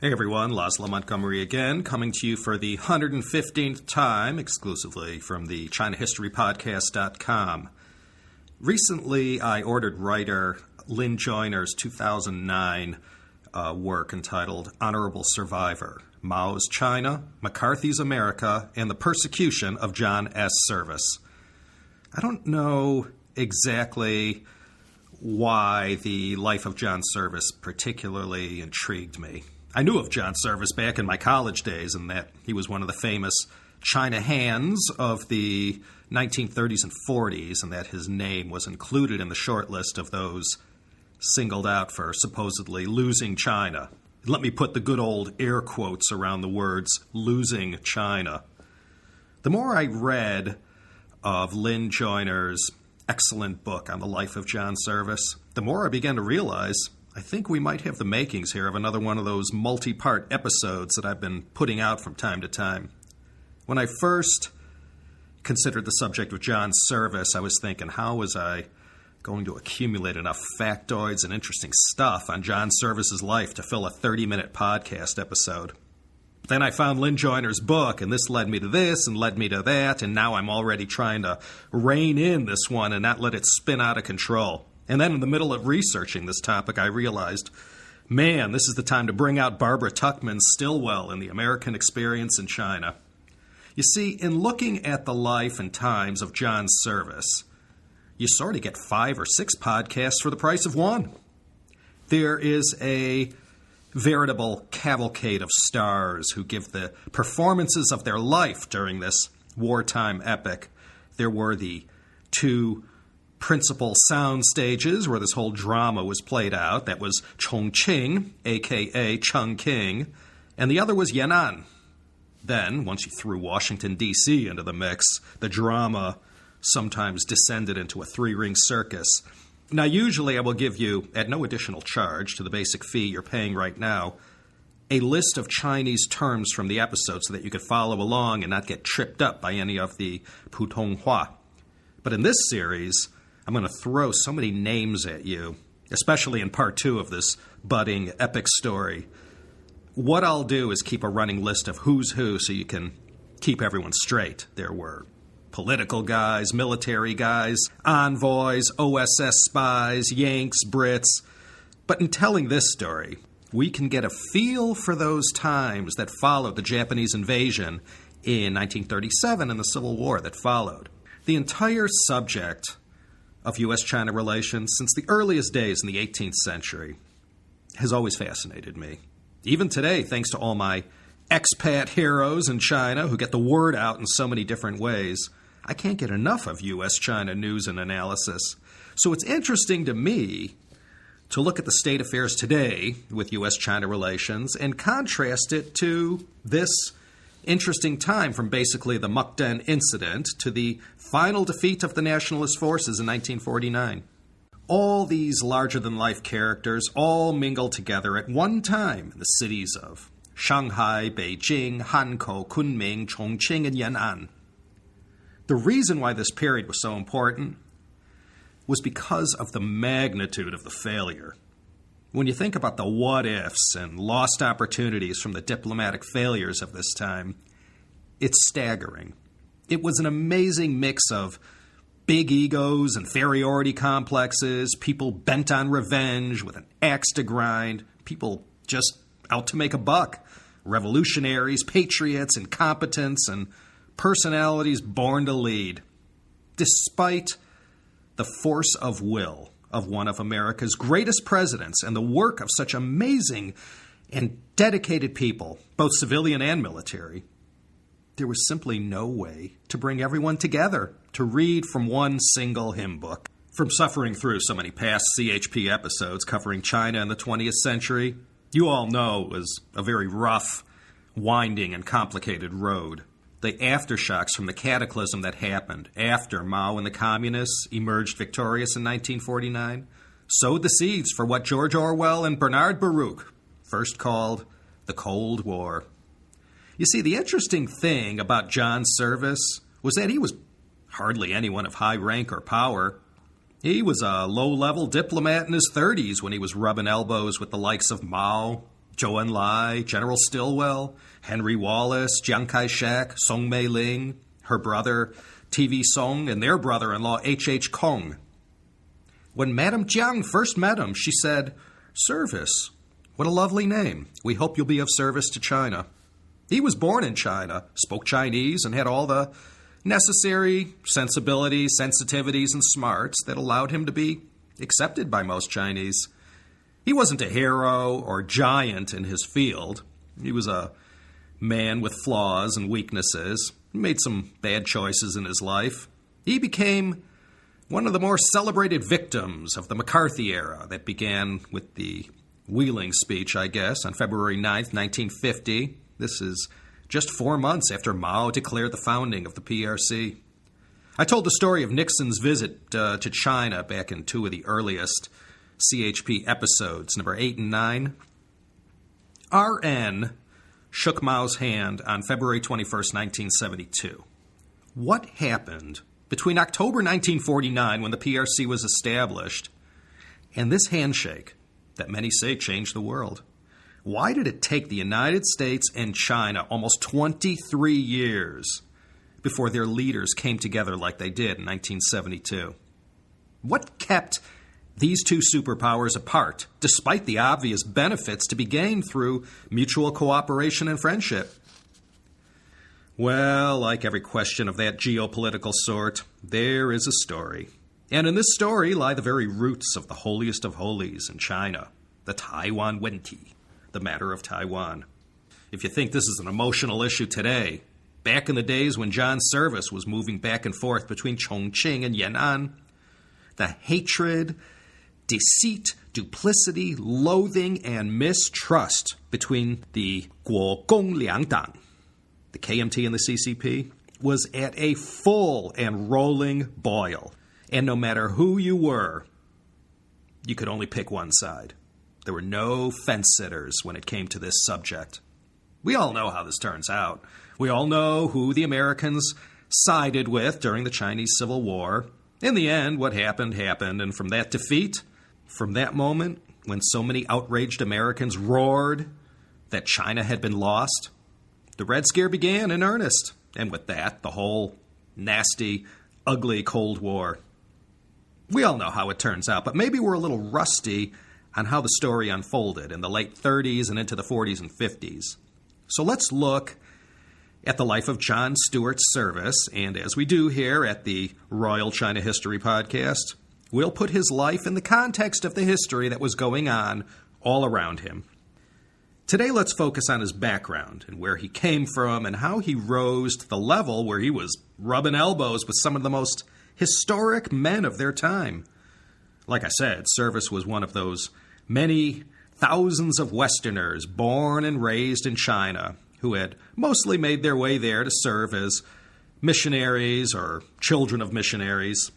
Hey everyone, Laszlo Montgomery again, coming to you for the 115th time, exclusively from the ChinaHistoryPodcast.com. Recently, I ordered writer Lynne Joiner's 2009 work entitled Honorable Survivor, Mao's China, McCarthy's America, and the Persecution of John S. Service. I don't know exactly why the life of John Service particularly intrigued me. I knew of John Service back in my college days and that he was one of the famous China hands of the 1930s and 40s and that his name was included in the short list of those singled out for supposedly losing China. Let me put the good old air quotes around the words losing China. The more I read of Lynne Joiner's excellent book on the life of John Service, the more I began to realize I think we might have the makings here of another one of those multi-part episodes that I've been putting out from time to time. When I first considered the subject of John Service, I was thinking, how was I going to accumulate enough factoids and interesting stuff on John Service's life to fill a 30-minute podcast episode? Then I found Lynne Joiner's book, and this led me to this and led me to that, and now I'm already trying to rein in this one and not let it spin out of control. And then in the middle of researching this topic, I realized, man, this is the time to bring out Barbara Tuchman's Stilwell and the American Experience in China. You see, in looking at the life and times of John Service, you sort of get 5 or 6 podcasts for the price of one. There is a veritable cavalcade of stars who give the performances of their life during this wartime epic. There were the 2 principal sound stages where this whole drama was played out. That was Chongqing, a.k.a. Chungking, and the other was Yan'an. Then, once you threw Washington, D.C. into the mix, the drama sometimes descended into a 3-ring circus. Now, usually I will give you, at no additional charge to the basic fee you're paying right now, a list of Chinese terms from the episode so that you could follow along and not get tripped up by any of the Putonghua. But in this series, I'm going to throw so many names at you, especially in part 2 of this budding epic story. What I'll do is keep a running list of who's who so you can keep everyone straight. There were political guys, military guys, envoys, OSS spies, Yanks, Brits. But in telling this story, we can get a feel for those times that followed the Japanese invasion in 1937 and the Civil War that followed. The entire subject of U.S.-China relations since the earliest days in the 18th century has always fascinated me. Even today, thanks to all my expat heroes in China who get the word out in so many different ways, I can't get enough of U.S.-China news and analysis. So it's interesting to me to look at the state affairs today with U.S.-China relations and contrast it to this interesting time from basically the Mukden incident to the final defeat of the nationalist forces in 1949. All these larger-than-life characters all mingle together at one time in the cities of Shanghai, Beijing, Hankou, Kunming, Chongqing, and Yan'an. The reason why this period was so important was because of the magnitude of the failure. When you think about the what-ifs and lost opportunities from the diplomatic failures of this time, it's staggering. It was an amazing mix of big egos, inferiority complexes, people bent on revenge with an axe to grind, people just out to make a buck, revolutionaries, patriots, incompetents, and personalities born to lead. Despite the force of will of one of America's greatest presidents and the work of such amazing and dedicated people, both civilian and military, there was simply no way to bring everyone together to read from one single hymn book. From suffering through so many past CHP episodes covering China in the 20th century, you all know it was a very rough, winding, and complicated road. The aftershocks from the cataclysm that happened after Mao and the Communists emerged victorious in 1949 sowed the seeds for what George Orwell and Bernard Baruch first called the Cold War. You see, the interesting thing about John Service was that he was hardly anyone of high rank or power. He was a low-level diplomat in his 30s when he was rubbing elbows with the likes of Mao, Zhou Enlai, General Stilwell, Henry Wallace, Chiang Kai-shek, Song Mei-ling, her brother T.V. Song, and their brother-in-law H.H. Kong. When Madame Jiang first met him, she said, "Service. What a lovely name. We hope you'll be of service to China." He was born in China, spoke Chinese, and had all the necessary sensibilities, sensitivities, and smarts that allowed him to be accepted by most Chinese. He wasn't a hero or giant in his field. He was a man with flaws and weaknesses. He made some bad choices in his life. He became one of the more celebrated victims of the McCarthy era that began with the Wheeling speech, I guess, on February 9th, 1950. This is just 4 months after Mao declared the founding of the PRC. I told the story of Nixon's visit to China back in two of the earliest CHP episodes, number 8 and 9. R.N. shook Mao's hand on February 21st, 1972. What happened between October 1949, when the PRC was established, and this handshake that many say changed the world? Why did it take the United States and China almost 23 years before their leaders came together like they did in 1972? What kept these two superpowers apart, despite the obvious benefits to be gained through mutual cooperation and friendship? Well, like every question of that geopolitical sort, there is a story. And in this story lie the very roots of the holiest of holies in China, the Taiwan Wenti, the matter of Taiwan. If you think this is an emotional issue today, back in the days when John Service was moving back and forth between Chongqing and Yan'an, the hatred, deceit, duplicity, loathing, and mistrust between the Kuokong Liangdang, the KMT and the CCP, was at a full and rolling boil. And no matter who you were, you could only pick one side. There were no fence-sitters when it came to this subject. We all know how this turns out. We all know who the Americans sided with during the Chinese Civil War. In the end, what happened, happened. And from that defeat, from that moment, when so many outraged Americans roared that China had been lost, the Red Scare began in earnest. And with that, the whole nasty, ugly Cold War. We all know how it turns out, but maybe we're a little rusty on how the story unfolded in the late 30s and into the 40s and 50s. So let's look at the life of John Stewart Service, and as we do here at the Royal China History Podcast, we'll put his life in the context of the history that was going on all around him. Today, let's focus on his background and where he came from and how he rose to the level where he was rubbing elbows with some of the most historic men of their time. Like I said, Service was one of those many thousands of Westerners born and raised in China who had mostly made their way there to serve as missionaries or children of missionaries.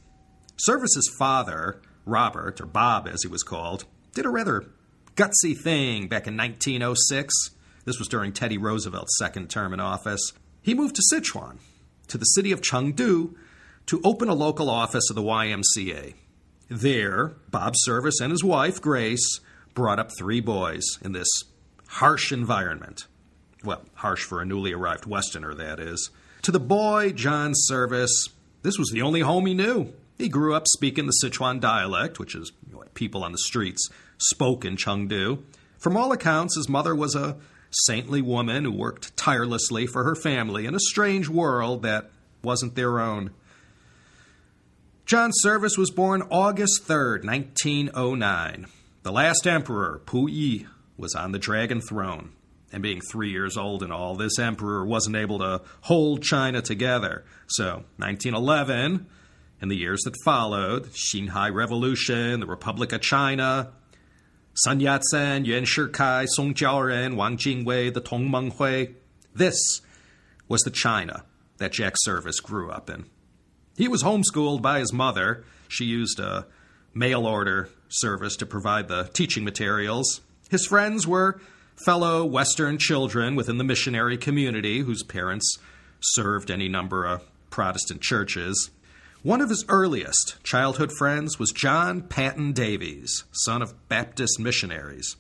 Service's father, Robert, or Bob as he was called, did a rather gutsy thing back in 1906. This was during Teddy Roosevelt's second term in office. He moved to Sichuan, to the city of Chengdu, to open a local office of the YMCA. There, Bob Service and his wife, Grace, brought up 3 boys in this harsh environment. Well, harsh for a newly arrived Westerner, that is. To the boy, John Service, this was the only home he knew. He grew up speaking the Sichuan dialect, which is what people on the streets spoke in Chengdu. From all accounts, his mother was a saintly woman who worked tirelessly for her family in a strange world that wasn't their own. John Service was born August 3rd, 1909. The last emperor, Puyi, was on the dragon throne. And being 3 years old and all, this emperor wasn't able to hold China together. So, 1911, and the years that followed, the Xinhai Revolution, the Republic of China, Sun Yat-sen, Yuan Shikai, Song Jiaoren, Wang Jingwei, the Tongmeng Hui. This was the China that Jack Service grew up in. He was homeschooled by his mother. She used a mail-order service to provide the teaching materials. His friends were fellow Western children within the missionary community whose parents served any number of Protestant churches. One of his earliest childhood friends was John Patton Davies, son of Baptist missionaries.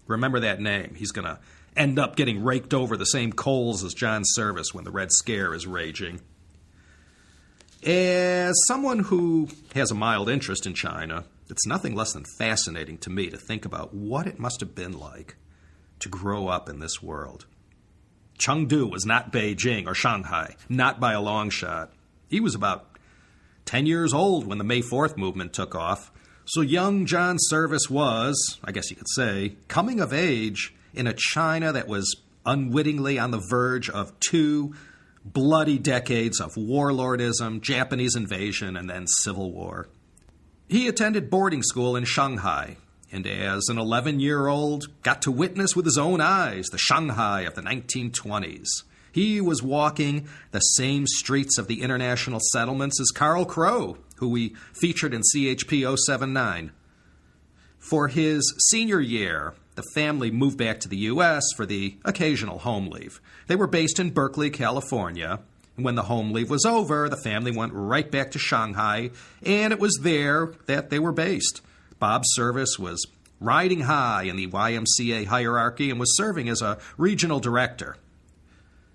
Remember that name. He's going to end up getting raked over the same coals as John Service when the Red Scare is raging. As someone who has a mild interest in China, it's nothing less than fascinating to me to think about what it must have been like to grow up in this world. Chengdu was not Beijing or Shanghai, not by a long shot. He was about 10 years old when the May 4th movement took off, so young John Service was, I guess you could say, coming of age in a China that was unwittingly on the verge of 2 bloody decades of warlordism, Japanese invasion, and then civil war. He attended boarding school in Shanghai, and as an 11-year-old, got to witness with his own eyes the Shanghai of the 1920s. He was walking the same streets of the international settlements as Carl Crow, who we featured in CHP 079. For his senior year, the family moved back to the U.S. for the occasional home leave. They were based in Berkeley, California. And when the home leave was over, the family went right back to Shanghai, and it was there that they were based. Bob Service was riding high in the YMCA hierarchy and was serving as a regional director.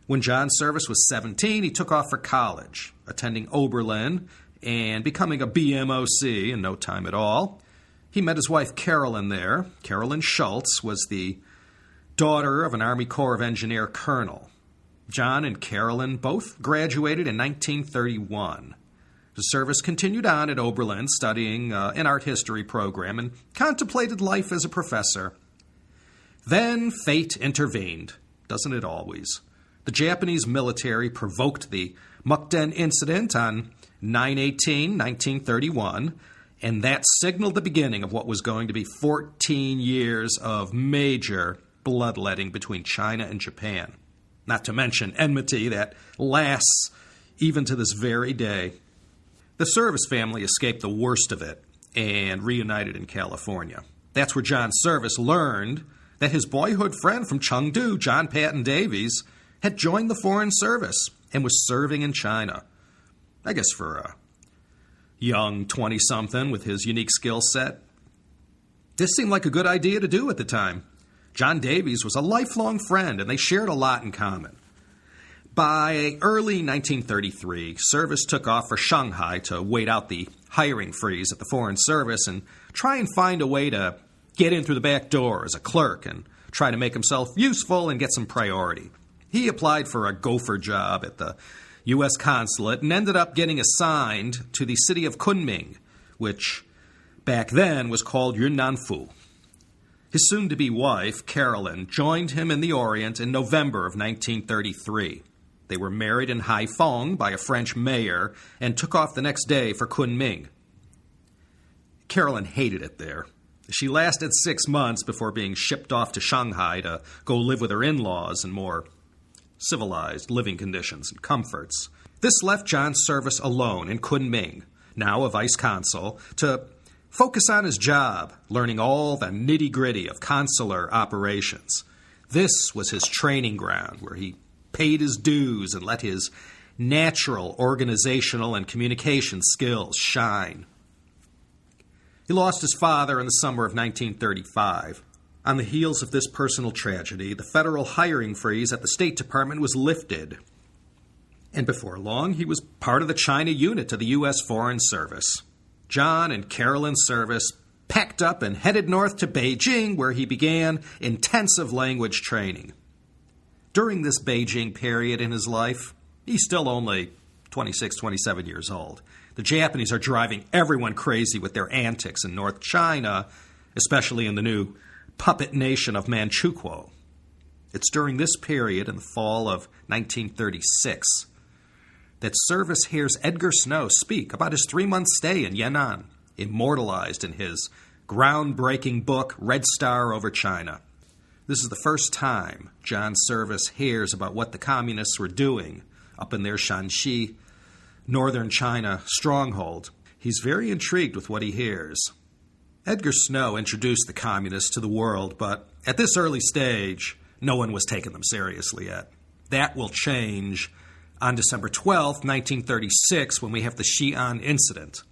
When John Service was 17, he took off for college, attending Oberlin and becoming a BMOC in no time at all. He met his wife Carolyn there. Carolyn Schultz was the daughter of an Army Corps of Engineer colonel. John and Carolyn both graduated in 1931. The Service continued on at Oberlin, studying an art history program, and contemplated life as a professor. Then fate intervened, doesn't it always? The Japanese military provoked the Mukden incident on 9/18/1931, and that signaled the beginning of what was going to be 14 years of major bloodletting between China and Japan. Not to mention enmity that lasts even to this very day. The Service family escaped the worst of it and reunited in California. That's where John Service learned that his boyhood friend from Chengdu, John Patton Davies, had joined the Foreign Service and was serving in China. I guess for a young 20-something with his unique skill set, this seemed like a good idea to do at the time. John Davies was a lifelong friend, and they shared a lot in common. By early 1933, Service took off for Shanghai to wait out the hiring freeze at the Foreign Service and try and find a way to get in through the back door as a clerk and try to make himself useful and get some priority. He applied for a gopher job at the U.S. consulate and ended up getting assigned to the city of Kunming, which back then was called Yunnan. His soon-to-be wife, Carolyn, joined him in the Orient in November of 1933. They were married in Haiphong by a French mayor and took off the next day for Kunming. Carolyn hated it there. She lasted 6 months before being shipped off to Shanghai to go live with her in-laws and more civilized living conditions and comforts. This left John Service alone in Kunming, now a vice consul, to focus on his job, learning all the nitty-gritty of consular operations. This was his training ground, where he paid his dues and let his natural organizational and communication skills shine. He lost his father in the summer of 1935. On the heels of this personal tragedy, the federal hiring freeze at the State Department was lifted. And before long, he was part of the China unit to the U.S. Foreign Service. John and Carolyn Service packed up and headed north to Beijing, where he began intensive language training. During this Beijing period in his life, he's still only 26, 27 years old. The Japanese are driving everyone crazy with their antics in North China, especially in the new puppet nation of Manchukuo. It's during this period, in the fall of 1936, that Service hears Edgar Snow speak about his 3-month stay in Yan'an, immortalized in his groundbreaking book, Red Star Over China. This is the first time John Service hears about what the communists were doing up in their Shanxi, northern China stronghold. He's very intrigued with what he hears. Edgar Snow introduced the communists to the world, but at this early stage, no one was taking them seriously yet. That will change on December 12, 1936, when we have the Xi'an incident.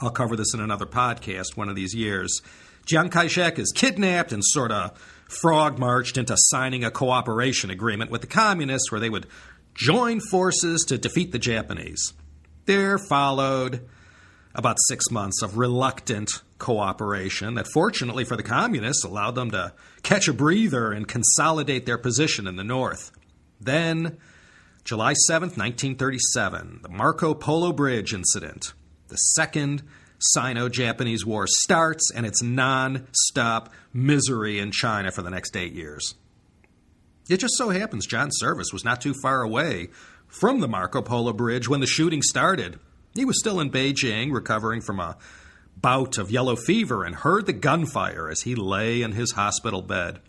I'll cover this in another podcast one of these years. Chiang Kai-shek is kidnapped and sort of frog-marched into signing a cooperation agreement with the communists where they would join forces to defeat the Japanese. There followed about 6 months of reluctant cooperation that, fortunately for the communists, allowed them to catch a breather and consolidate their position in the north. Then, July 7th, 1937, the Marco Polo Bridge incident. The Second Sino-Japanese War starts, and it's non-stop misery in China for the next 8 years. It just so happens John Service was not too far away from the Marco Polo Bridge when the shooting started. He was still in Beijing, recovering from a bout of yellow fever, and heard the gunfire as he lay in his hospital bed.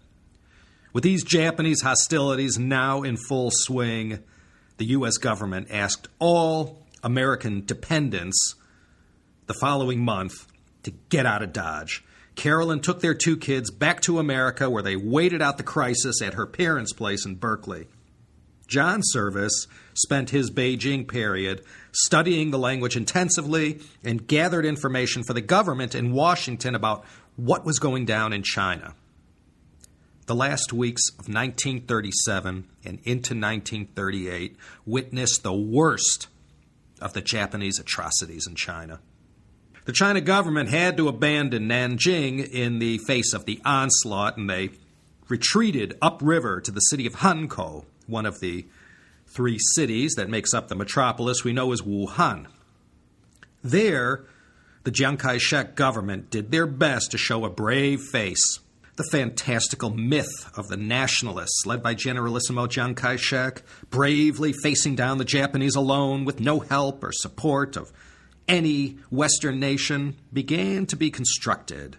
With these Japanese hostilities now in full swing, the U.S. government asked all American dependents the following month to get out of Dodge. Carolyn took their 2 kids back to America, where they waited out the crisis at her parents' place in Berkeley. John Service spent his Beijing period studying the language intensively and gathered information for the government in Washington about what was going down in China. The last weeks of 1937 and into 1938 witnessed the worst of the Japanese atrocities in China. The China government had to abandon Nanjing in the face of the onslaught, and they retreated upriver to the city of Hankou, one of the 3 cities that makes up the metropolis we know as Wuhan. There, the Chiang Kai-shek government did their best to show a brave face. The fantastical myth of the nationalists, led by Generalissimo Chiang Kai-shek, bravely facing down the Japanese alone with no help or support of any Western nation, began to be constructed.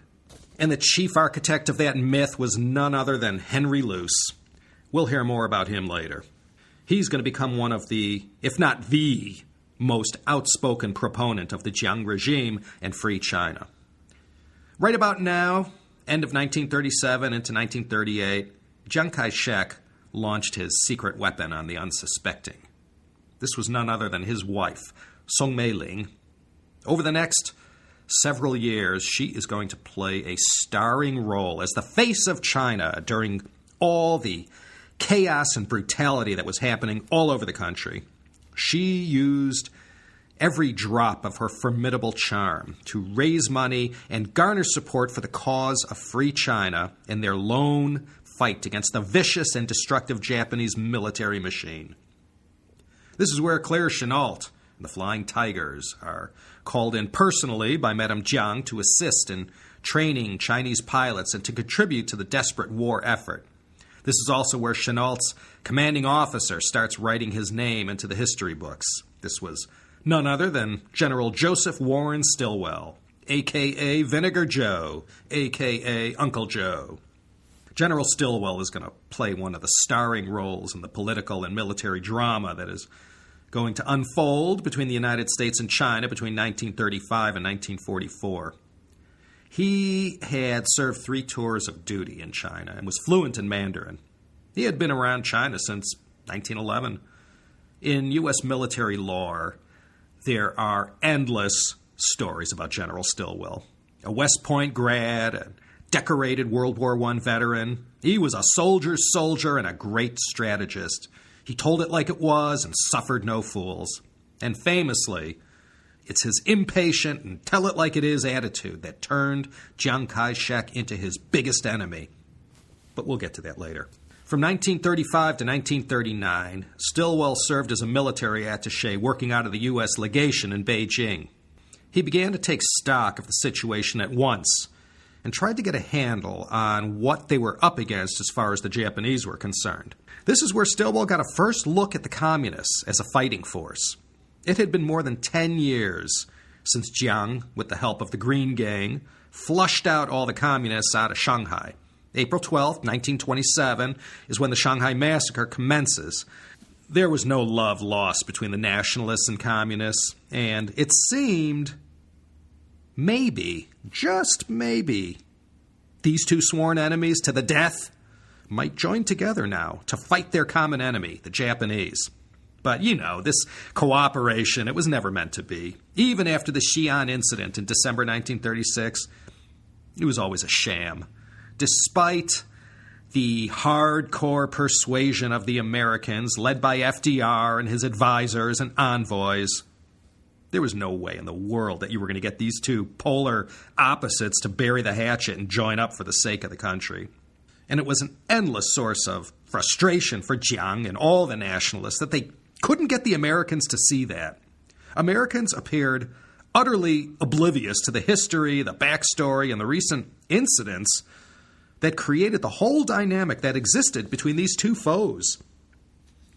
And the chief architect of that myth was none other than Henry Luce. We'll hear more about him later. He's going to become one of the, if not the, most outspoken proponent of the Chiang regime and free China. Right about now, end of 1937 into 1938, Chiang Kai-shek launched his secret weapon on the unsuspecting. This was none other than his wife, Song Mei-ling. Over the next several years, she is going to play a starring role as the face of China during all the chaos and brutality that was happening all over the country. She used every drop of her formidable charm to raise money and garner support for the cause of free China in their lone fight against the vicious and destructive Japanese military machine. This is where Claire Chennault and the Flying Tigers are called in personally by Madame Jiang to assist in training Chinese pilots and to contribute to the desperate war effort. This is also where Chennault's commanding officer starts writing his name into the history books. This was none other than General Joseph Warren Stilwell, a.k.a. Vinegar Joe, a.k.a. Uncle Joe. General Stilwell is going to play one of the starring roles in the political and military drama that is going to unfold between the United States and China between 1935 and 1944. He had served 3 tours of duty in China and was fluent in Mandarin. He had been around China since 1911. In U.S. military lore, there are endless stories about General Stilwell. A West Point grad, a decorated World War I veteran. He was a soldier's soldier and a great strategist. He told it like it was and suffered no fools. And famously, it's his impatient and tell-it-like-it-is attitude that turned Chiang Kai-shek into his biggest enemy. But we'll get to that later. From 1935 to 1939, Stilwell served as a military attaché working out of the U.S. legation in Beijing. He began to take stock of the situation at once and tried to get a handle on what they were up against as far as the Japanese were concerned. This is where Stilwell got a first look at the communists as a fighting force. It had been more than 10 years since Jiang, with the help of the Green Gang, flushed out all the communists out of Shanghai. April 12, 1927, is when the Shanghai Massacre commences. There was no love lost between the nationalists and communists, and it seemed, maybe, just maybe, these 2 sworn enemies to the death might join together now to fight their common enemy, the Japanese. But, this cooperation, it was never meant to be. Even after the Xi'an incident in December 1936, It was always a sham. Despite the hardcore persuasion of the Americans, led by FDR and his advisors and envoys, there was no way in the world that you were going to get these two polar opposites to bury the hatchet and join up for the sake of the country. And it was an endless source of frustration for Jiang and all the nationalists that they couldn't get the Americans to see that. Americans appeared utterly oblivious to the history, the backstory, and the recent incidents that created the whole dynamic that existed between these two foes.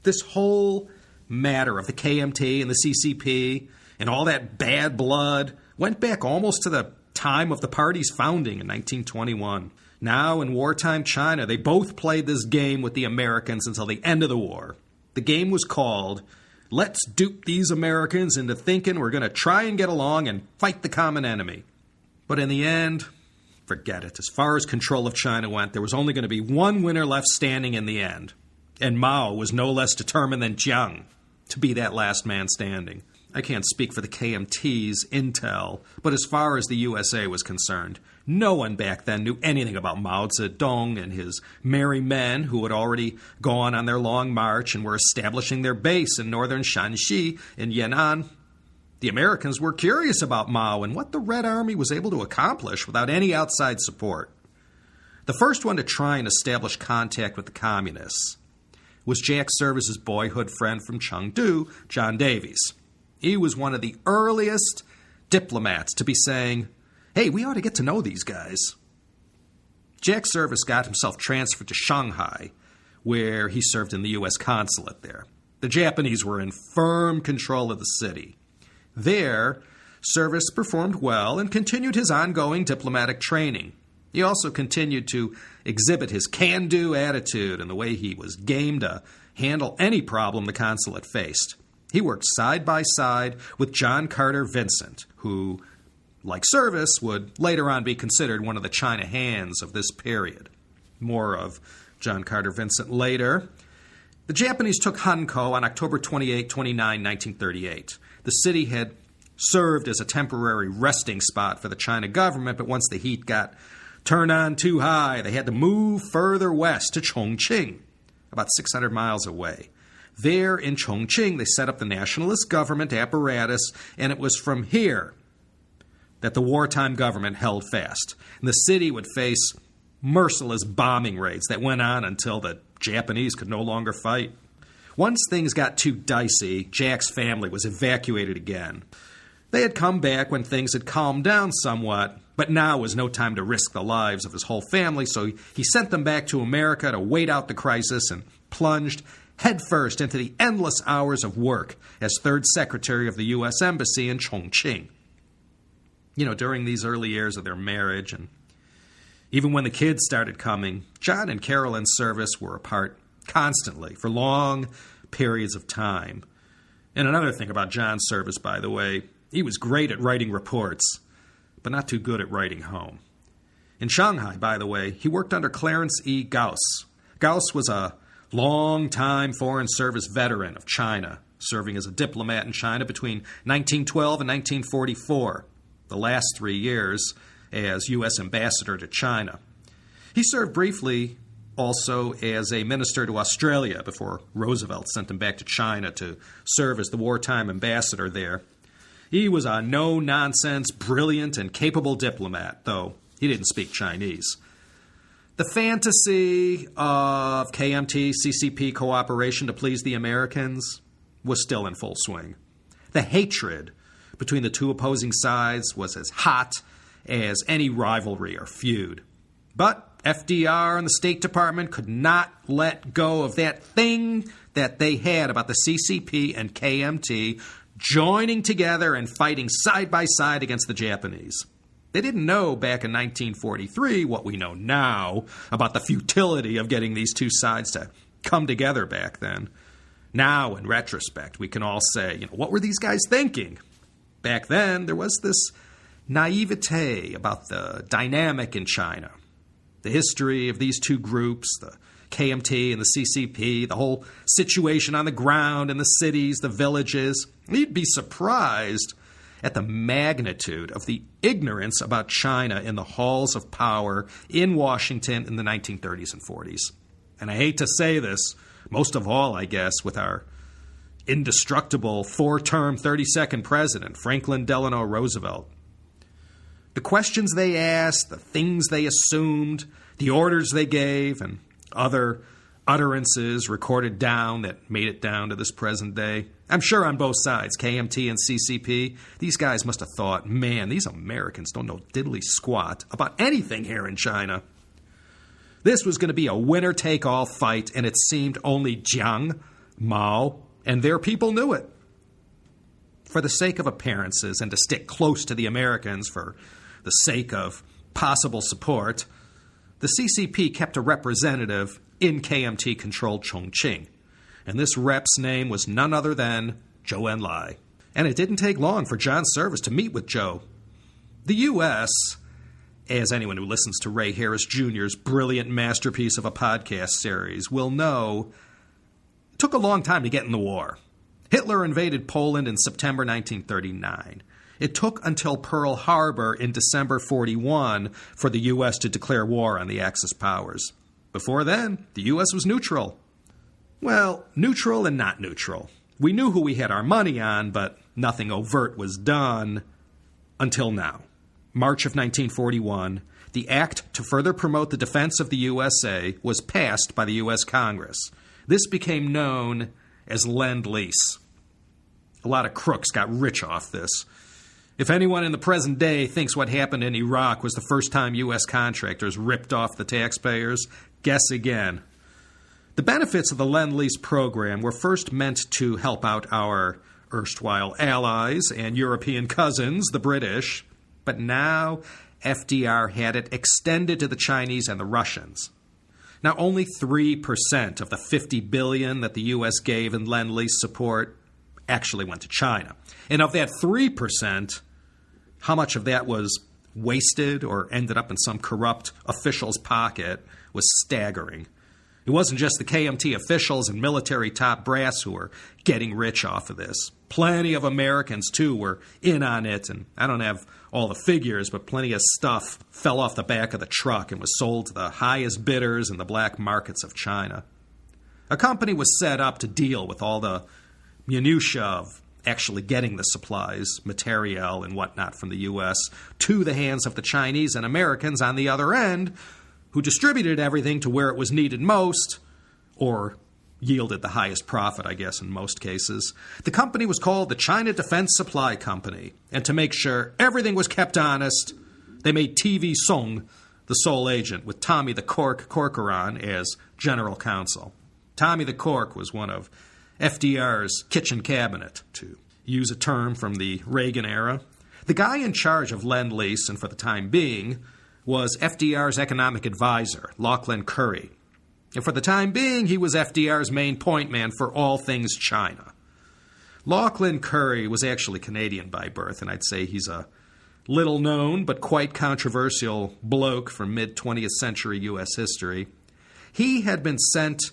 This whole matter of the KMT and the CCP and all that bad blood went back almost to the time of the party's founding in 1921. Now, in wartime China, they both played this game with the Americans until the end of the war. The game was called, let's dupe these Americans into thinking we're going to try and get along and fight the common enemy. But in the end, forget it. As far as control of China went, there was only going to be one winner left standing in the end. And Mao was no less determined than Jiang to be that last man standing. I can't speak for the KMT's intel, but as far as the USA was concerned, no one back then knew anything about Mao Zedong and his merry men who had already gone on their long march and were establishing their base in northern Shanxi in Yan'an. The Americans were curious about Mao and what the Red Army was able to accomplish without any outside support. The first one to try and establish contact with the communists was Jack Service's boyhood friend from Chengdu, John Davies. He was one of the earliest diplomats to be saying, hey, we ought to get to know these guys. Jack Service got himself transferred to Shanghai, where he served in the U.S. consulate there. The Japanese were in firm control of the city. There, Service performed well and continued his ongoing diplomatic training. He also continued to exhibit his can-do attitude and the way he was game to handle any problem the consulate faced. He worked side by side with John Carter Vincent, who, like Service, would later on be considered one of the China hands of this period. More of John Carter Vincent later. The Japanese took Hankou on October 28, 29, 1938. The city had served as a temporary resting spot for the China government, but once the heat got turned on too high, they had to move further west to Chongqing, about 600 miles away. There in Chongqing, they set up the nationalist government apparatus, and it was from here that the wartime government held fast. And the city would face merciless bombing raids that went on until the Japanese could no longer fight. Once things got too dicey, Jack's family was evacuated again. They had come back when things had calmed down somewhat, but now was no time to risk the lives of his whole family, so he sent them back to America to wait out the crisis and plunged headfirst into the endless hours of work as third secretary of the U.S. Embassy in Chongqing. You know, during these early years of their marriage, and even when the kids started coming, John and Carolyn's Service were apart constantly for long periods of time. And another thing about John's Service, by the way, he was great at writing reports, but not too good at writing home. In Shanghai, by the way, he worked under Clarence E. Gauss. Gauss was a long-time Foreign Service veteran of China, serving as a diplomat in China between 1912 and 1944, the last 3 years as U.S. ambassador to China. He served briefly also as a minister to Australia before Roosevelt sent him back to China to serve as the wartime ambassador there. He was a no-nonsense, brilliant, and capable diplomat, though he didn't speak Chinese. The fantasy of KMT, CCP cooperation to please the Americans was still in full swing. The hatred between the two opposing sides was as hot as any rivalry or feud. But FDR and the State Department could not let go of that thing that they had about the CCP and KMT joining together and fighting side by side against the Japanese. They didn't know back in 1943 what we know now about the futility of getting these two sides to come together back then. Now, in retrospect, we can all say, what were these guys thinking? Back then, there was this naivete about the dynamic in China. The history of these two groups, the KMT and the CCP, the whole situation on the ground in the cities, the villages. You'd be surprised at the magnitude of the ignorance about China in the halls of power in Washington in the 1930s and 40s. And I hate to say this, most of all, I guess, with our indestructible four-term 32nd president, Franklin Delano Roosevelt. The questions they asked, the things they assumed, the orders they gave, and other utterances recorded down that made it down to this present day. I'm sure on both sides, KMT and CCP, these guys must have thought, man, these Americans don't know diddly squat about anything here in China. This was going to be a winner-take-all fight, and it seemed only Jiang, Mao, and their people knew it. For the sake of appearances and to stick close to the Americans for the sake of possible support, the CCP kept a representative in KMT-controlled Chongqing, and this rep's name was none other than Zhou Enlai. And it didn't take long for John Service to meet with Zhou. The U.S., as anyone who listens to Ray Harris Jr.'s brilliant masterpiece of a podcast series will know, took a long time to get in the war. Hitler invaded Poland in September 1939. It took until Pearl Harbor in December 41 for the U.S. to declare war on the Axis powers. Before then, the U.S. was neutral. Well, neutral and not neutral. We knew who we had our money on, but nothing overt was done until now. March of 1941, the act to further promote the defense of the USA was passed by the U.S. Congress. This became known as Lend-Lease. A lot of crooks got rich off this. If anyone in the present day thinks what happened in Iraq was the first time U.S. contractors ripped off the taxpayers, guess again. The benefits of the Lend-Lease program were first meant to help out our erstwhile allies and European cousins, the British, but now FDR had it extended to the Chinese and the Russians. Now, only 3% of the $50 billion that the U.S. gave in Lend-Lease support actually went to China. And of that 3%, how much of that was wasted or ended up in some corrupt official's pocket was staggering. It wasn't just the KMT officials and military top brass who were getting rich off of this. Plenty of Americans, too, were in on it, and I don't have all the figures, but plenty of stuff fell off the back of the truck and was sold to the highest bidders in the black markets of China. A company was set up to deal with all the minutiae of actually getting the supplies, materiel, and whatnot from the U.S. to the hands of the Chinese and Americans on the other end, who distributed everything to where it was needed most, or yielded the highest profit, I guess, in most cases. The company was called the China Defense Supply Company, and to make sure everything was kept honest, they made TV Song the sole agent, with Tommy the Cork Corcoran as general counsel. Tommy the Cork was one of FDR's kitchen cabinet, to use a term from the Reagan era. The guy in charge of Lend-Lease, and for the time being, was FDR's economic advisor, Lachlan Curry. And for the time being, he was FDR's main point man for all things China. Lachlan Curry was actually Canadian by birth, and I'd say he's a little-known but quite controversial bloke from mid-20th century U.S. history. He had been sent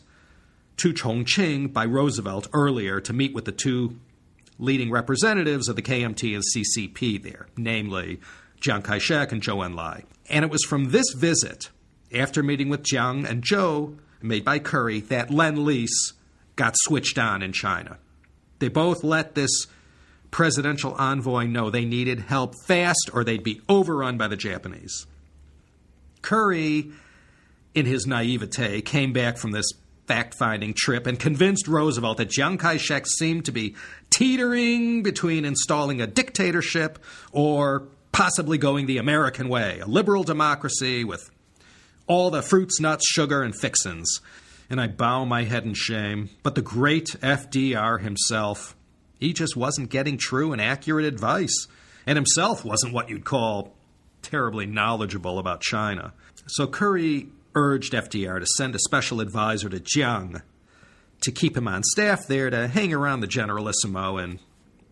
to Chongqing by Roosevelt earlier to meet with the two leading representatives of the KMT and CCP there, namely Chiang Kai-shek and Zhou Enlai. And it was from this visit, after meeting with Jiang and Zhou, made by Curry, that Lend-Lease got switched on in China. They both let this presidential envoy know they needed help fast or they'd be overrun by the Japanese. Curry, in his naivete, came back from this fact-finding trip and convinced Roosevelt that Chiang Kai-shek seemed to be teetering between installing a dictatorship or possibly going the American way, a liberal democracy with all the fruits, nuts, sugar, and fixins. And I bow my head in shame. But the great FDR himself, he just wasn't getting true and accurate advice, and himself wasn't what you'd call terribly knowledgeable about China. So Curry urged FDR to send a special advisor to Jiang to keep him on staff there to hang around the Generalissimo and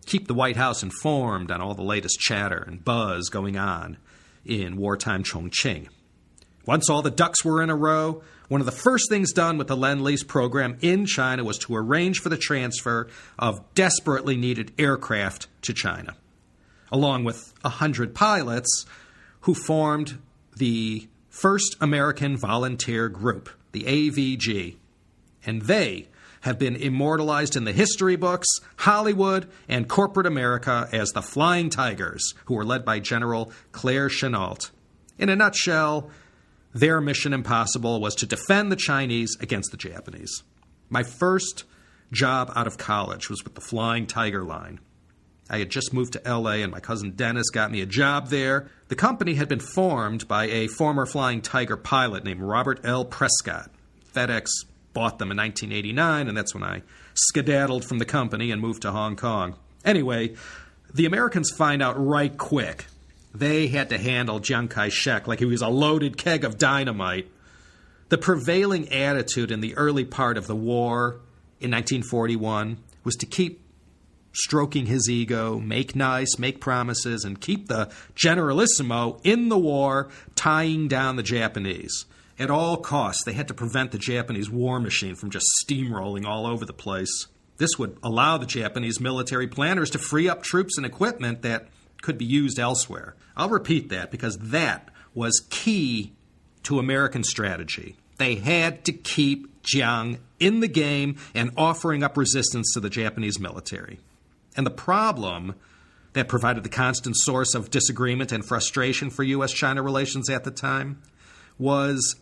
keep the White House informed on all the latest chatter and buzz going on in wartime Chongqing. Once all the ducks were in a row, one of the first things done with the Lend-Lease program in China was to arrange for the transfer of desperately needed aircraft to China. along with 100 pilots, who formed the First American Volunteer Group, the AVG. And they have been immortalized in the history books, Hollywood, and corporate America as the Flying Tigers, who were led by General Claire Chennault. In a nutshell, their mission impossible was to defend the Chinese against the Japanese. My first job out of college was with the Flying Tiger line. I had just moved to L.A., and my cousin Dennis got me a job there. The company had been formed by a former Flying Tiger pilot named Robert L. Prescott. FedEx bought them in 1989, and that's when I skedaddled from the company and moved to Hong Kong. Anyway, the Americans find out right quick they had to handle Chiang Kai-shek like he was a loaded keg of dynamite. The prevailing attitude in the early part of the war in 1941 was to keep stroking his ego, make nice, make promises, and keep the generalissimo in the war, tying down the Japanese. At all costs, they had to prevent the Japanese war machine from just steamrolling all over the place. This would allow the Japanese military planners to free up troops and equipment that could be used elsewhere. I'll repeat that because that was key to American strategy. They had to keep Chiang in the game and offering up resistance to the Japanese military. And the problem that provided the constant source of disagreement and frustration for U.S.-China relations at the time was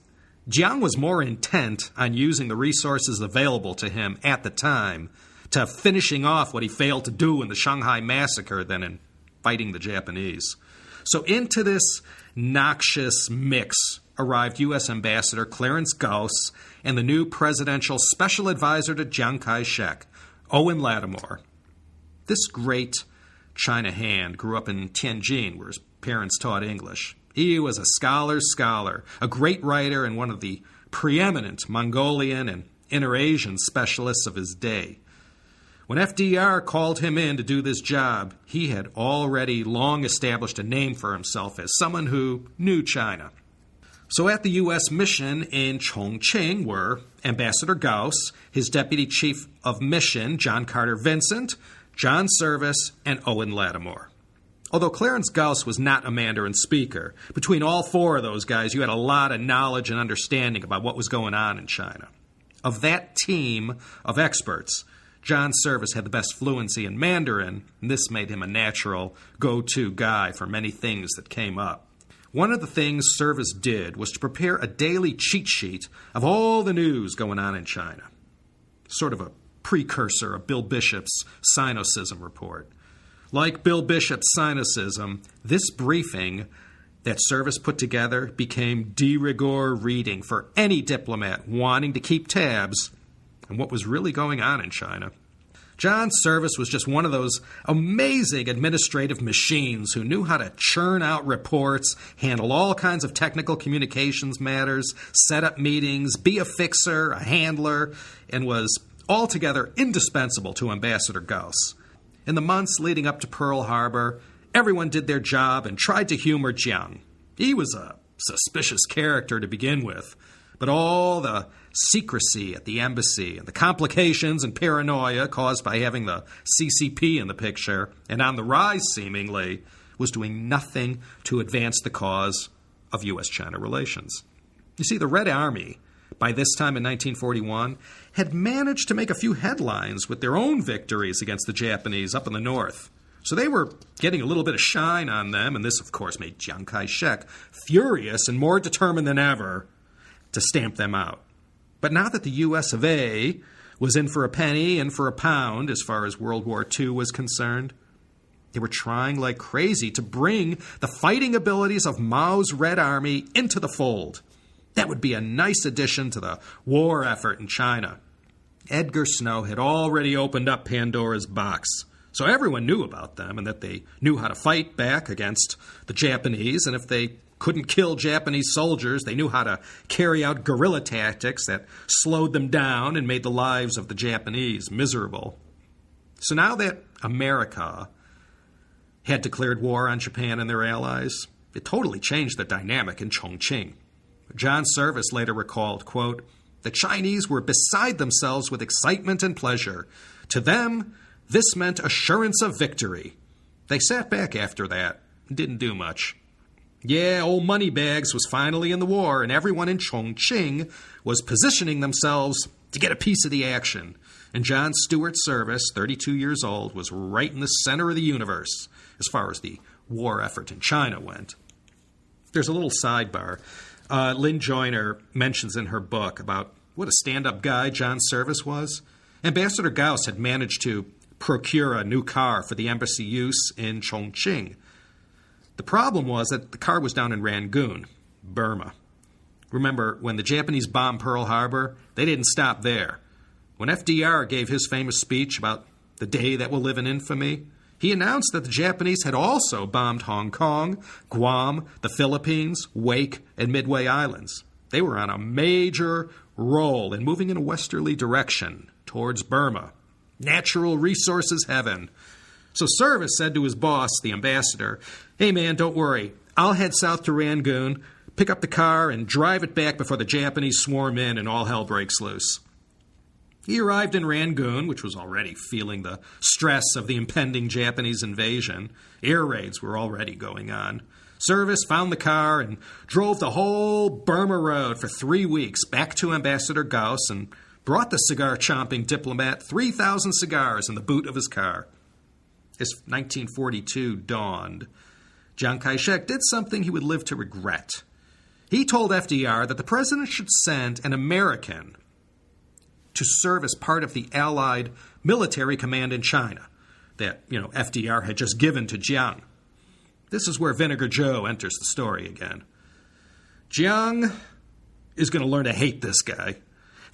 Chiang was more intent on using the resources available to him at the time to finishing off what he failed to do in the Shanghai Massacre than in fighting the Japanese. So into this noxious mix arrived U.S. Ambassador Clarence Gauss and the new presidential special advisor to Chiang Kai-shek, Owen Lattimore. This great China hand grew up in Tianjin, where his parents taught English. He was a scholar's scholar, a great writer, and one of the preeminent Mongolian and Inter-Asian specialists of his day. When FDR called him in to do this job, he had already long established a name for himself as someone who knew China. So at the U.S. mission in Chongqing were Ambassador Gauss, his deputy chief of mission, John Carter Vincent, John Service, and Owen Lattimore. Although Clarence Gauss was not a Mandarin speaker, between all four of those guys, you had a lot of knowledge and understanding about what was going on in China. Of that team of experts, John Service had the best fluency in Mandarin, and this made him a natural go-to guy for many things that came up. One of the things Service did was to prepare a daily cheat sheet of all the news going on in China. Sort of a precursor of Bill Bishop's Sinocism report. Like Bill Bishop's Sinocism, this briefing that Service put together became de rigueur reading for any diplomat wanting to keep tabs on what was really going on in China. John Service was just one of those amazing administrative machines who knew how to churn out reports, handle all kinds of technical communications matters, set up meetings, be a fixer, a handler, and was altogether indispensable to Ambassador Gauss. In the months leading up to Pearl Harbor, everyone did their job and tried to humor Chiang. He was a suspicious character to begin with, but all the secrecy at the embassy and the complications and paranoia caused by having the CCP in the picture and on the rise, seemingly, was doing nothing to advance the cause of U.S.-China relations. You see, the Red Army, by this time in 1941, had managed to make a few headlines with their own victories against the Japanese up in the north. So they were getting a little bit of shine on them, and this, of course, made Chiang Kai-shek furious and more determined than ever to stamp them out. But now that the U.S. of A. was in for a penny and for a pound as far as World War II was concerned, they were trying like crazy to bring the fighting abilities of Mao's Red Army into the fold. That would be a nice addition to the war effort in China. Edgar Snow had already opened up Pandora's box, so everyone knew about them and that they knew how to fight back against the Japanese, and if they couldn't kill Japanese soldiers, they knew how to carry out guerrilla tactics that slowed them down and made the lives of the Japanese miserable. So now that America had declared war on Japan and their allies, it totally changed the dynamic in Chongqing. John Service later recalled, quote, "The Chinese were beside themselves with excitement and pleasure. To them, this meant assurance of victory. They sat back after that and didn't do much. Yeah, old Moneybags was finally in the war, and everyone in Chongqing was positioning themselves to get a piece of the action. And John Stewart Service, 32 years old, was right in the center of the universe as far as the war effort in China went. There's a little sidebar. Lynne Joiner mentions in her book about what a stand-up guy John Service was. Ambassador Gauss had managed to procure a new car for the embassy use in Chongqing. The problem was that the car was down in Rangoon, Burma. Remember, when the Japanese bombed Pearl Harbor, they didn't stop there. When FDR gave his famous speech about the day that will live in infamy, he announced that the Japanese had also bombed Hong Kong, Guam, the Philippines, Wake, and Midway Islands. They were on a major roll and moving in a westerly direction towards Burma. Natural resources heaven. So Service said to his boss, the ambassador, "Hey man, don't worry. I'll head south to Rangoon, pick up the car, and drive it back before the Japanese swarm in and all hell breaks loose." He arrived in Rangoon, which was already feeling the stress of the impending Japanese invasion. Air raids were already going on. Service found the car and drove the whole Burma Road for 3 weeks back to Ambassador Gauss and brought the cigar-chomping diplomat 3,000 cigars in the boot of his car. As 1942 dawned, Chiang Kai-shek did something he would live to regret. He told FDR that the president should send an American to serve as part of the Allied military command in China that, FDR had just given to Jiang. This is where Vinegar Joe enters the story again. Jiang is going to learn to hate this guy.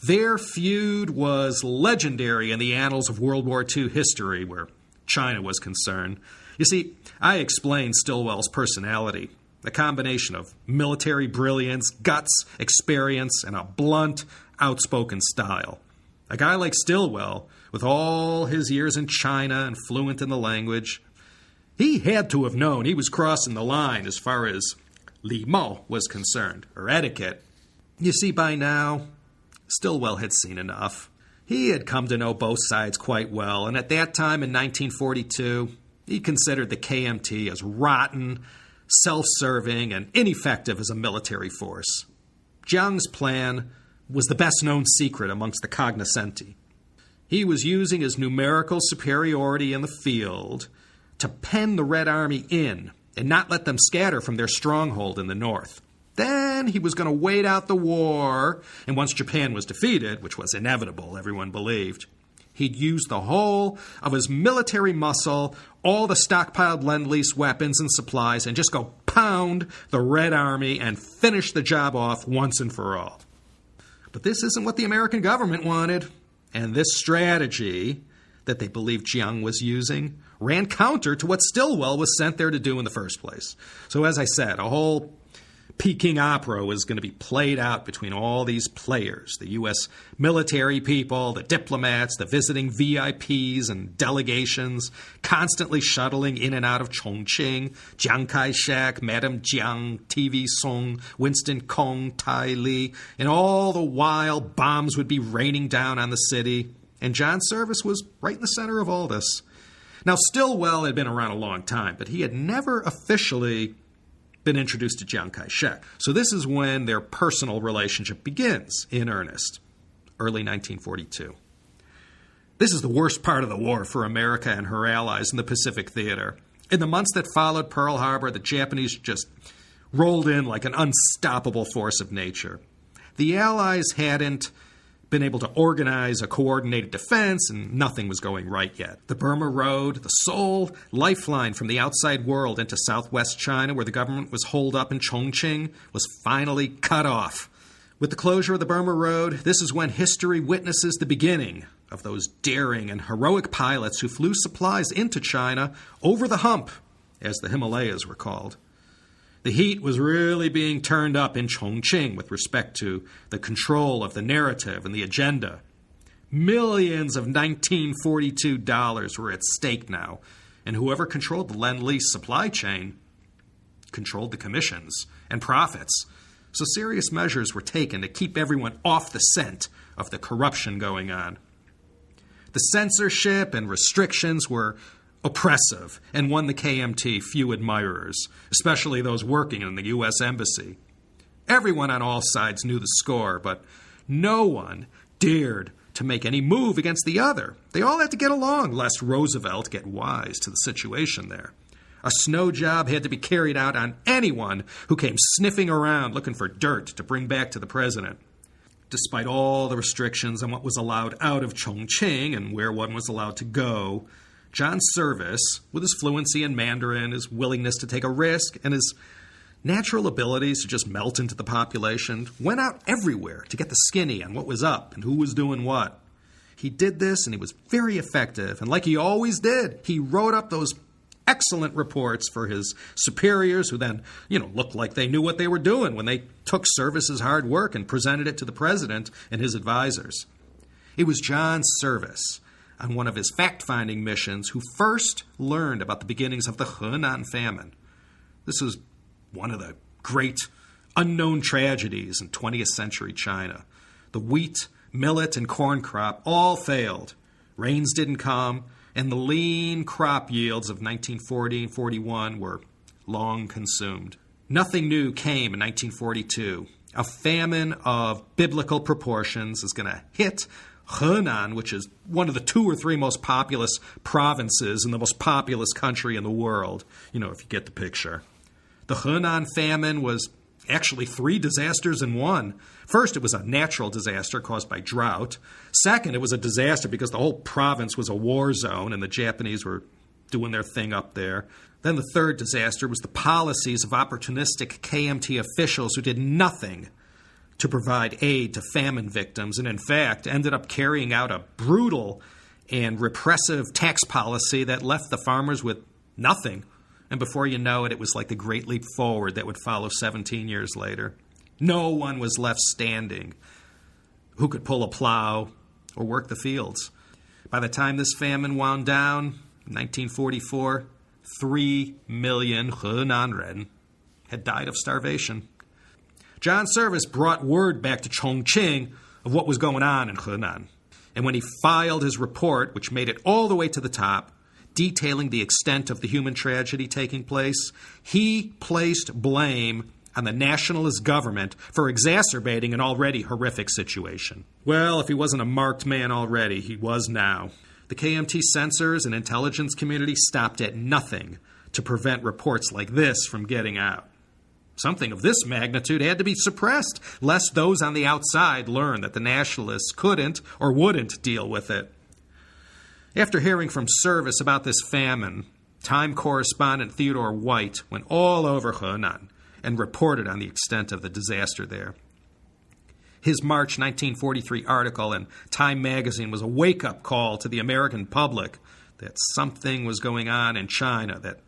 Their feud was legendary in the annals of World War II history where China was concerned. You see, I explained Stilwell's personality, a combination of military brilliance, guts, experience, and a blunt, outspoken style. A guy like Stilwell, with all his years in China and fluent in the language, he had to have known he was crossing the line as far as li mao was concerned, or etiquette. You see, by now, Stilwell had seen enough. He had come to know both sides quite well, and at that time in 1942, he considered the KMT as rotten, self-serving, and ineffective as a military force. Jiang's plan was the best-known secret amongst the cognoscenti. He was using his numerical superiority in the field to pen the Red Army in and not let them scatter from their stronghold in the north. Then he was going to wait out the war, and once Japan was defeated, which was inevitable, everyone believed, he'd use the whole of his military muscle, all the stockpiled Lend-Lease weapons and supplies, and just go pound the Red Army and finish the job off once and for all. But this isn't what the American government wanted, and this strategy that they believed Jiang was using ran counter to what Stilwell was sent there to do in the first place. So as I said, a whole Peking opera was going to be played out between all these players, the U.S. military people, the diplomats, the visiting VIPs and delegations, constantly shuttling in and out of Chongqing, Chiang Kai-shek, Madame Jiang, TV Song, Winston Kong, Tai Li, and all the while bombs would be raining down on the city, and John Service was right in the center of all this. Now, Stilwell had been around a long time, but he had never officially been introduced to Chiang Kai-shek. So this is when their personal relationship begins in earnest, early 1942. This is the worst part of the war for America and her allies in the Pacific Theater. In the months that followed Pearl Harbor, the Japanese just rolled in like an unstoppable force of nature. The Allies hadn't been able to organize a coordinated defense, and nothing was going right yet. The Burma Road, the sole lifeline from the outside world into southwest China, where the government was holed up in Chongqing, was finally cut off. With the closure of the Burma Road, this is when history witnesses the beginning of those daring and heroic pilots who flew supplies into China over the hump, as the Himalayas were called. The heat was really being turned up in Chongqing with respect to the control of the narrative and the agenda. Millions of 1942 dollars were at stake now, and whoever controlled the Lend-Lease supply chain controlled the commissions and profits. So serious measures were taken to keep everyone off the scent of the corruption going on. The censorship and restrictions were oppressive and won the KMT few admirers, especially those working in the U.S. Embassy. Everyone on all sides knew the score, but no one dared to make any move against the other. They all had to get along, lest Roosevelt get wise to the situation there. A snow job had to be carried out on anyone who came sniffing around looking for dirt to bring back to the president. Despite all the restrictions on what was allowed out of Chongqing and where one was allowed to go, John Service, with his fluency in Mandarin, his willingness to take a risk, and his natural abilities to just melt into the population, went out everywhere to get the skinny on what was up and who was doing what. He did this, and he was very effective. And like he always did, he wrote up those excellent reports for his superiors, who then, looked like they knew what they were doing when they took Service's hard work and presented it to the president and his advisors. It was John Service, on one of his fact-finding missions, who first learned about the beginnings of the Hunan Famine. This was one of the great unknown tragedies in 20th century China. The wheat, millet, and corn crop all failed. Rains didn't come, and the lean crop yields of 1940 and 41 were long consumed. Nothing new came in 1942. A famine of biblical proportions is going to hit Hunan, which is one of the 2 or 3 most populous provinces in the most populous country in the world, if you get the picture. The Hunan famine was actually 3 disasters in one. First, it was a natural disaster caused by drought. Second, it was a disaster because the whole province was a war zone and the Japanese were doing their thing up there. Then the third disaster was the policies of opportunistic KMT officials who did nothing to provide aid to famine victims and, in fact, ended up carrying out a brutal and repressive tax policy that left the farmers with nothing. And before you know it, it was like the Great Leap Forward that would follow 17 years later. No one was left standing who could pull a plow or work the fields. By the time this famine wound down, in 1944, 3 million Hunan Ren had died of starvation. John Service brought word back to Chongqing of what was going on in Hunan. And when he filed his report, which made it all the way to the top, detailing the extent of the human tragedy taking place, he placed blame on the nationalist government for exacerbating an already horrific situation. Well, if he wasn't a marked man already, he was now. The KMT censors and intelligence community stopped at nothing to prevent reports like this from getting out. Something of this magnitude had to be suppressed, lest those on the outside learn that the nationalists couldn't or wouldn't deal with it. After hearing from Service about this famine, Time correspondent Theodore White went all over Hunan and reported on the extent of the disaster there. His March 1943 article in Time magazine was a wake-up call to the American public that something was going on in China that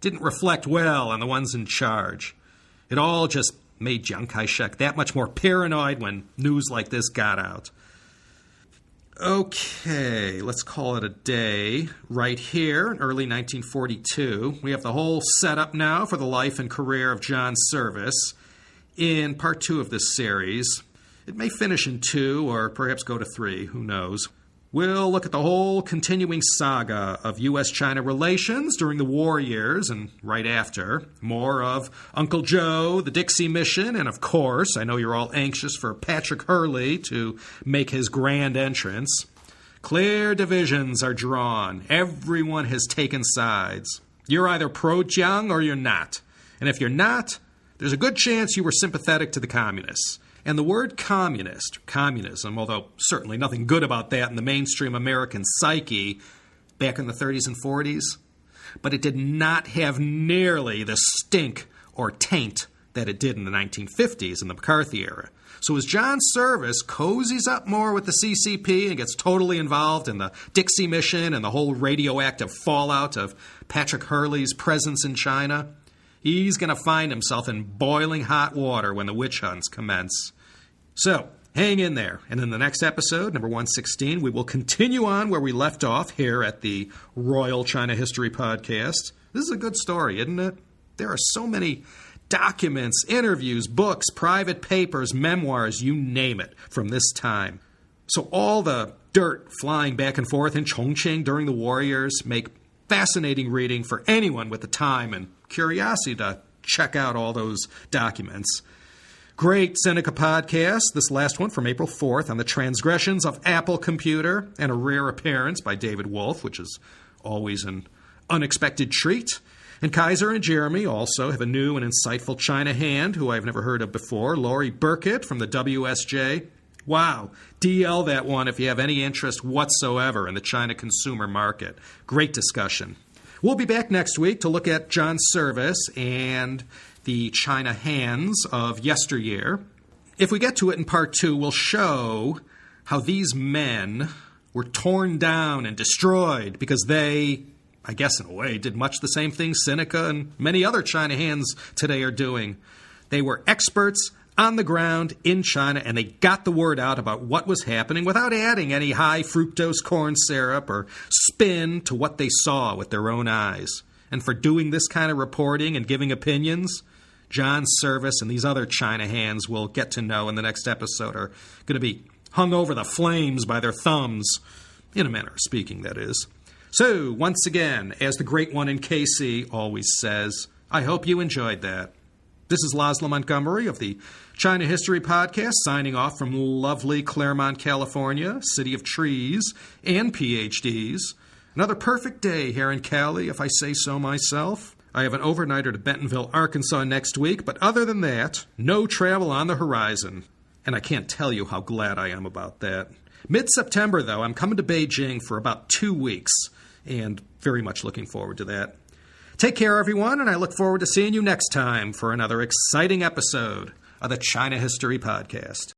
didn't reflect well on the ones in charge. It all just made Chiang Kai-shek that much more paranoid when news like this got out. Okay, let's call it a day. Right here in early 1942, we have the whole setup now for the life and career of John Service. In part 2 of this series, it may finish in 2 or perhaps go to 3, who knows. We'll look at the whole continuing saga of U.S.-China relations during the war years and right after. More of Uncle Joe, the Dixie Mission, and of course, I know you're all anxious for Patrick Hurley to make his grand entrance. Clear divisions are drawn. Everyone has taken sides. You're either pro-Jiang or you're not. And if you're not, there's a good chance you were sympathetic to the communists. And the word communism, although certainly nothing good about that in the mainstream American psyche back in the 30s and 40s, but it did not have nearly the stink or taint that it did in the 1950s in the McCarthy era. So as John Service cozies up more with the CCP and gets totally involved in the Dixie Mission and the whole radioactive fallout of Patrick Hurley's presence in China, he's going to find himself in boiling hot water when the witch hunts commence. So, hang in there. And in the next episode, number 116, we will continue on where we left off here at the Royal China History Podcast. This is a good story, isn't it? There are so many documents, interviews, books, private papers, memoirs, you name it, from this time. So all the dirt flying back and forth in Chongqing during the war years make fascinating reading for anyone with the time and curiosity to check out all those documents. Great Seneca podcast, this last one from April 4th on the transgressions of Apple Computer, and a rare appearance by David Wolf, which is always an unexpected treat. And Kaiser and Jeremy also have a new and insightful China hand, who I've never heard of before, Laurie Burkett from the WSJ. Wow, DL that one if you have any interest whatsoever in the China consumer market. Great discussion. We'll be back next week to look at John Service and the China hands of yesteryear. If we get to it in part 2, we'll show how these men were torn down and destroyed because they, I guess in a way, did much the same thing Seneca and many other China hands today are doing. They were experts on the ground in China, and they got the word out about what was happening without adding any high fructose corn syrup or spin to what they saw with their own eyes. And for doing this kind of reporting and giving opinions, John Service and these other China hands we'll get to know in the next episode are going to be hung over the flames by their thumbs, in a manner of speaking, that is. So, once again, as the great one in KC always says, I hope you enjoyed that. This is Laszlo Montgomery of the China History Podcast, signing off from lovely Claremont, California, city of trees and PhDs. Another perfect day here in Cali, if I say so myself. I have an overnighter to Bentonville, Arkansas next week, but other than that, no travel on the horizon. And I can't tell you how glad I am about that. Mid-September, though, I'm coming to Beijing for about 2 weeks, and very much looking forward to that. Take care, everyone, and I look forward to seeing you next time for another exciting episode of the China History Podcast.